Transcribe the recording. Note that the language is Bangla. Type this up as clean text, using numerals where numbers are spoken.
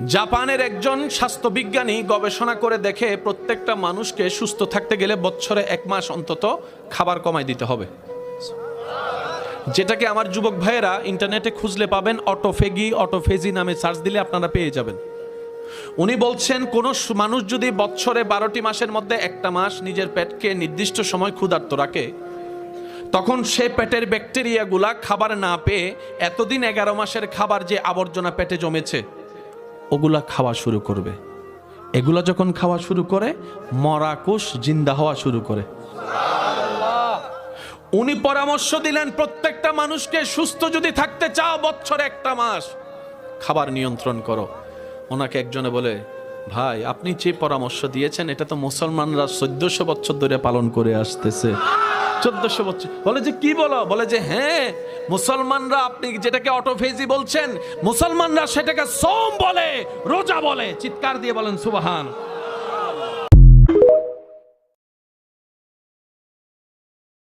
জাপানের একজন স্বাস্থ্যবিজ্ঞানী গবেষণা করে দেখে প্রত্যেকটা মানুষকে সুস্থ থাকতে গেলে বছরে 1 মাস অন্তত খাবার কমাই দিতে হবে, যেটাকে আমার যুবক ভাইয়েরা ইন্টারনেটে খুঁজলে পাবেন। অটোফেজি নামে সার্চ দিলে আপনারা পেয়ে যাবেন। উনি বলছেন কোন মানুষ যদি বছরে 12টি মাসের মধ্যে একটা মাস নিজের পেটকে নির্দিষ্ট সময় ক্ষুধার্ত রাখে, তখন সে পেটের ব্যাকটেরিয়াগুলা খাবার না পেয়ে এতদিন 11 মাসের খাবার যে আবর্জনা পেটে জমেছে ওগুলা খাওয়া শুরু করবে। এগুলা যখন খাওয়া শুরু করে মরা কোষ জিন্দা হওয়া শুরু করে। উনি পরামর্শ দিলেন প্রত্যেকটা মানুষকে সুস্থ যদি থাকতে চাও বছরে 1 মাস খাবার নিয়ন্ত্রণ করো। ওনাকে একজনে বলে, ভাই আপনি যে পরামর্শ দিয়েছেন এটা তো মুসলমানরা 1400 বছর ধরে পালন করে আসতেছে। 1400 বছর। বলে যে কি বলো? বলে যে হ্যাঁ, মুসলমানরা, আপনি যেটাকে অটোফেজি বলছেন, মুসলমানরা সেটাকে সোম বলে, রোজা বলে। চিৎকার দিয়ে বলেন সুবহান।